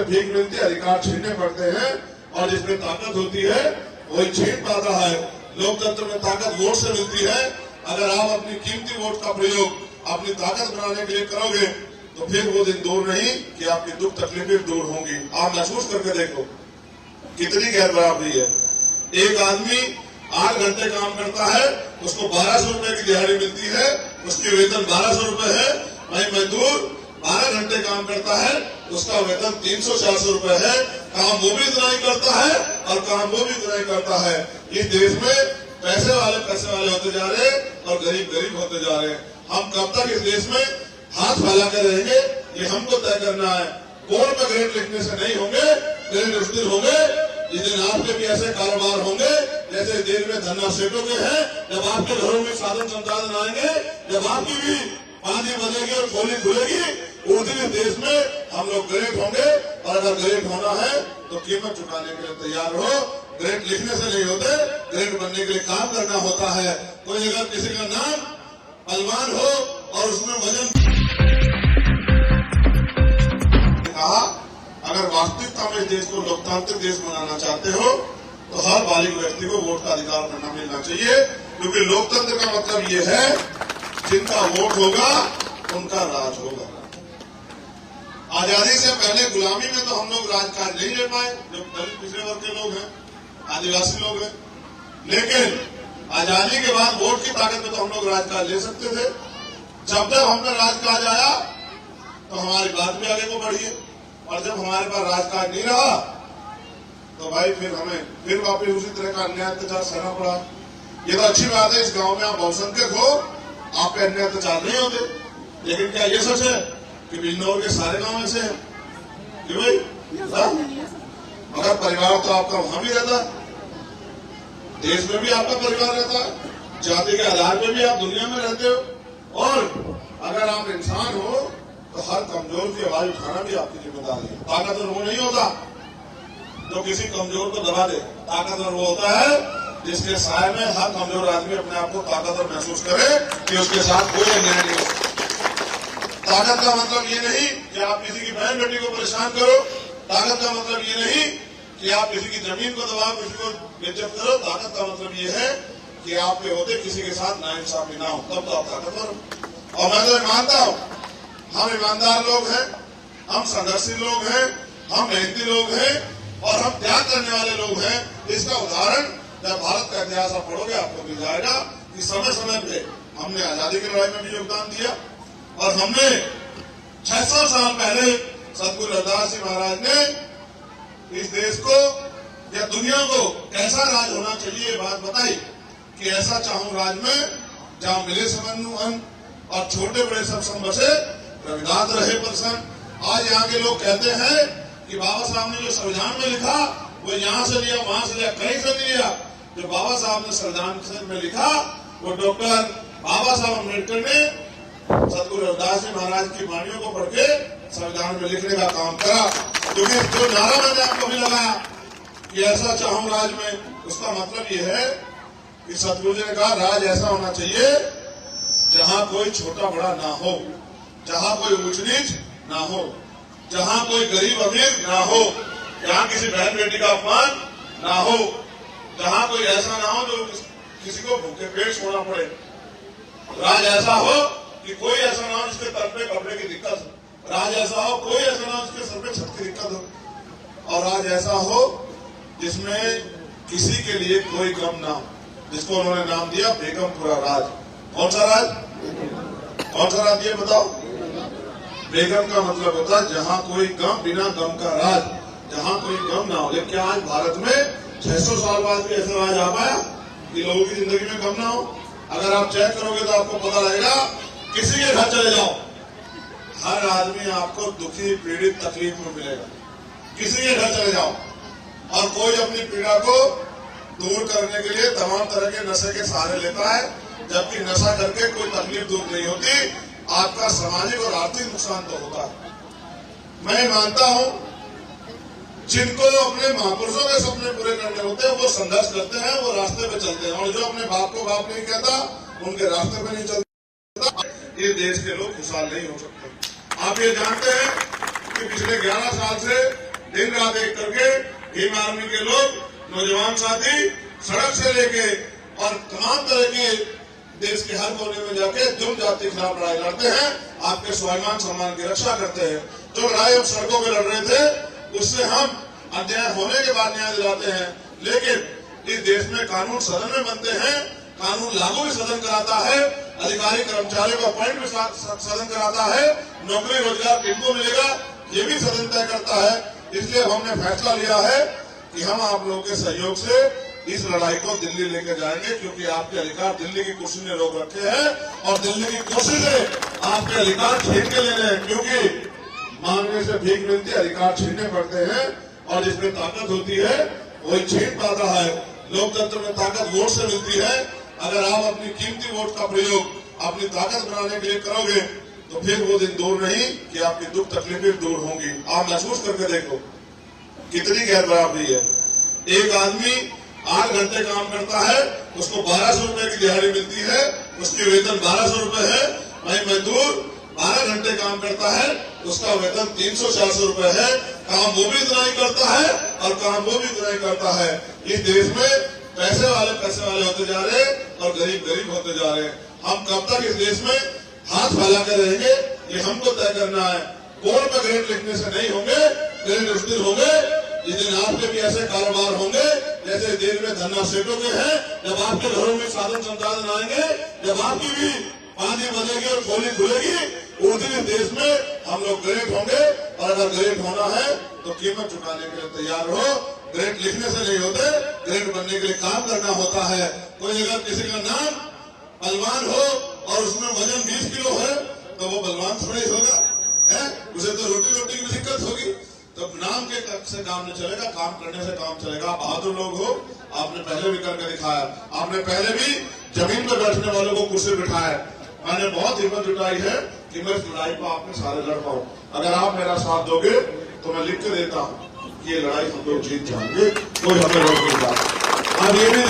से भीख मिलती है, अधिकार छीनने पड़ते हैं, और जिसमें ताकत होती है वही छीन पाता है। लोकतंत्र में ताकत वोट से मिलती है। अगर आप अपनी कीमती वोट का प्रयोग अपनी ताकत बनाने के लिए करोगे तो फिर वो दिन दूर नहीं कि आपकी दुख तकलीफें दूर होंगी। आप महसूस करके देखो कितनी गैर बराबरी है। एक आदमी 8 घंटे काम करता है, उसको 1200 रुपए की दिहाड़ी मिलती है, उसकी वेतन 1200 रुपए है। वही मजदूर 12 घंटे काम करता है, उसका वेतन 300-400 रुपए है। काम वो भी इतना ही करता है और काम वो भी इतना ही करता है। इस देश में पैसे वाले होते जा रहे हैं और गरीब गरीब होते जा रहे हैं। हम कब तक इस देश में हाथ फैला कर रहेंगे, ये हमको तय करना है। बोर्ड में ग्रेड लिखने से नहीं होंगे, ग्रेड उस दिन होंगे जिस दिन आपके भी ऐसे कारोबार होंगे जैसे देश में धन्ना सेठों के हैं। जब आपके घरों में साधन संसाधन आएंगे, जब आपकी भी पानी बनेगी और खोली खुलेगी, उस दिन इस देश में हम लोग ग्रेड होंगे। और अगर ग्रेड होना है तो कीमत चुकाने के लिए तैयार हो। ग्रेड लिखने से नहीं होते, ग्रेड बनने के लिए काम करना होता है। कोई अगर किसी का नाम पहलवान हो और उसमें वजन कहा, अगर वास्तविकता में देश को लोकतांत्रिक देश बनाना चाहते हो तो हर बालिग व्यक्ति को वोट का अधिकार करना मिलना चाहिए। क्योंकि लोकतंत्र का मतलब ये है जिनका वोट होगा उनका राज होगा। आजादी से पहले गुलामी में तो हम लोग राजकाज नहीं ले पाए, जो दलित पिछड़े वर्ग के लोग हैं, आदिवासी लोग हैं। लेकिन आजादी के बाद वोट की ताकत में तो हम लोग राजकाज ले सकते थे। जब तक हम पे राजकाज आया तो हमारी बात भी आगे को बढ़ी है, और जब हमारे पास राजकाज नहीं रहा तो भाई फिर हमें फिर वापिस उसी तरह का अन्याय अत्याचार सहना पड़ा। ये तो अच्छी बात है, इस गांव में आप बहुसंख्यक हो, आप पे अन्याय अत्याचार नहीं होते। लेकिन क्या ये सच है कि बिजनौर के सारे गांव ऐसे हैं कि भाई मगर परिवार तो आपका वहां भी रहता है, देश में भी आपका परिवार रहता है, जाति के आधार पर भी आप दुनिया में रहते हो। और अगर आप इंसान हो तो हर कमजोर की आवाज उठाना भी आपकी जिम्मेदारी है। ताकतवर वो नहीं होता जो किसी कमजोर को दबा दे। ताकतवर वो होता है जिसके साय में हर कमजोर आदमी अपने आप को ताकतवर महसूस करे कि उसके साथ कोई अन्याय नहीं हो। ताकत का मतलब ये नहीं कि आप किसी की बहन बेटी को परेशान करो। ताकत का मतलब ये नहीं कि आप किसी की जमीन को दबाओ, किसी को बेइज्जत करो। ताकत का मतलब ये है कि आप पे होते किसी के साथ नाइंसाफी ना हो, तब तो आप ताकतवर हो। और मैं तो मानता हूं हम ईमानदार लोग हैं, हम संघर्षी लोग हैं, हम मेहनती लोग हैं और हम त्याग करने वाले लोग हैं। इसका उदाहरण जब भारत का इतिहास आप पढ़ोगे आपको मिल जाएगा कि समय समय पे हमने आजादी की लड़ाई में भी योगदान दिया, और हमने 600 साल पहले सतगुरु रविदास जी महाराज ने इस देश को या दुनिया को कैसा राज होना चाहिए ये बात बताई कि ऐसा चाहूं राज में जहां मिले समन्वय अन्न और छोटे बड़े सब सम बसे, रविदास रहे प्रसन्न। आज यहाँ के लोग कहते हैं कि बाबा साहब ने जो संविधान में लिखा वो यहाँ से लिया, वहां से लिया, कहीं से नहीं लिया। जो बाबा साहब ने संविधान में लिखा वो डॉक्टर बाबा साहब अम्बेडकर ने सतगुरु रविदास जी महाराज की वाणियों को पढ़ के संविधान में लिखने का काम करा। क्योंकि जो नारा मैंने आपको भी लगाया कि ऐसा चाहूं राज में, उसका मतलब ये है कि सतगुरु जी ने कहा राज ऐसा होना चाहिए जहां कोई छोटा बड़ा ना हो, जहां कोई ऊंच नीच ना हो, जहां कोई गरीब अमीर ना हो, जहां किसी बहन बेटी का अपमान ना हो, जहां कोई ऐसा ना हो जो किसी को भूखे पेट छोड़ना पड़े। राज ऐसा हो कि कोई ऐसा ना हो जिसके तर पे कपड़े की दिक्कत हो। राज ऐसा हो कोई ऐसा ना हो जिसके सर पे छत की दिक्कत हो। और राज ऐसा हो जिसमें किसी के लिए कोई गम ना हो, जिसको उन्होंने नाम दिया बेगमपुरा राज। कौन सा राज? कौन सा राज ये बताओ? बेगम का मतलब होता है जहां कोई गम, बिना गम का राज, जहां कोई गम ना हो। लेकिन आज भारत में 600 साल बाद भी ऐसा राज आ पाया कि लोगों की जिंदगी में गम ना हो। अगर आप चेक करोगे तो आपको पता लगेगा, किसी के घर चले जाओ हर आदमी आपको दुखी, पीड़ित, तकलीफ में मिलेगा। किसी के घर चले जाओ और कोई अपनी पीड़ा को दूर करने के लिए तमाम तरह के नशे के सहारे लेता है, जबकि नशा करके कोई तकलीफ दूर नहीं होती। आपका सामाजिक और आर्थिक नुकसान तो होता है। मैं मानता हूं जिनको अपने महापुरुषों के सपने पूरे करने होते हैं वो संघर्ष करते हैं, वो रास्ते पे चलते हैं, और जो अपने बाप को बाप नहीं कहता उनके रास्ते पे नहीं चलता। ये देश के लोग खुशहाल नहीं हो सकते। आप ये जानते हैं कि पिछले 11 साल से दिन रात एक करके भीम आर्मी के लोग, नौजवान साथी सड़क से लेके और तमाम तरह के देश के हर कोने में जाके जुर्म जाति के खिलाफ लड़ाई लड़ते हैं, आपके स्वाभिमान सम्मान की रक्षा करते हैं। जो लड़ाई हम सड़कों में लड़ रहे थे उससे हम अन्याय होने के बाद न्याय दिलाते हैं, लेकिन इस देश में कानून सदन में बनते हैं, कानून लागू भी सदन कराता है, अधिकारी कर्मचारियों का अपॉइंट भी सदन कराता है, नौकरी रोजगार किनको मिलेगा ये भी सदन तय करता है। इसलिए हमने फैसला लिया है कि हम आप लोगों के सहयोग से इस लड़ाई को दिल्ली लेकर जाएंगे, क्योंकि आपके अधिकार दिल्ली की कुर्सी ने रोक रखे हैं और दिल्ली की कुर्सी से आपके अधिकार छीन के लेने हैं, क्योंकि मांगने से भीख मिलती है, अधिकार छीनने पड़ते हैं और जिसमें ताकत होती है वही छीन पाता है। लोकतंत्र में ताकत वोट से मिलती है। अगर आप अपनी कीमती वोट का प्रयोग अपनी ताकत बनाने के लिए करोगे तो फिर वो दिन दूर नहीं कि आपकी दुख तकलीफें दूर होंगी। आप महसूस करके देखो कितनी गैर बराबरी है। एक आदमी 8 घंटे काम करता है, उसको 1200 रुपए की दिहाड़ी मिलती है, उसकी वेतन 1200 रुपए है। वही मजदूर 12 घंटे काम करता है, उसका वेतन 300-400 रुपए है। काम वो भी इतना ही करता है और काम वो भी इतना ही करता है। इस देश में पैसे वाले होते जा रहे हैं और गरीब गरीब होते जा रहे हैं। हम कब तक इस देश में हाथ फैला कर रहेंगे ये हमको तय करना है। बोर्ड पर ग्रेड लिखने से नहीं होंगे, ग्रेड उस दिन होंगे जिस दिन आपके भी ऐसे कारोबार होंगे जैसे देश में धन्ना सेठों के हैं। जब आपके घरों में साधन संसाधन आएंगे, जब आपकी भी पानी बनेगी और खोली खुलेगी, उस दिन देश में हम लोग ग्रेट होंगे। और अगर ग्रेट होना है तो कीमत चुकाने के लिए तैयार हो। ग्रेट लिखने से नहीं होते, ग्रेट बनने के लिए काम करना होता है। कोई अगर किसी का नाम बलवान हो और उसमें वजन 20 किलो है तो वो बलवान थोड़ा ही होगा, है? उसे तो रोटी की दिक्कत होगी। तो नाम के से काम नहीं चलेगा, काम करने से काम चलेगा। बहादुर लोग हो, आपने पहले भी करके दिखाया। आपने पहले भी जमीन पर बैठने वालों को कुर्सी बिठाया। मैंने बहुत हिम्मत जुटाई है कि मैं इस लड़ाई को आपके सारे लड़ पाऊं। अगर आप मेरा साथ दोगे तो मैं लिख के देता हूं कि ये लड़ाई हम लोग जीत जाएंगे, कोई हमें रोक नहीं पाएगा। आप ये भी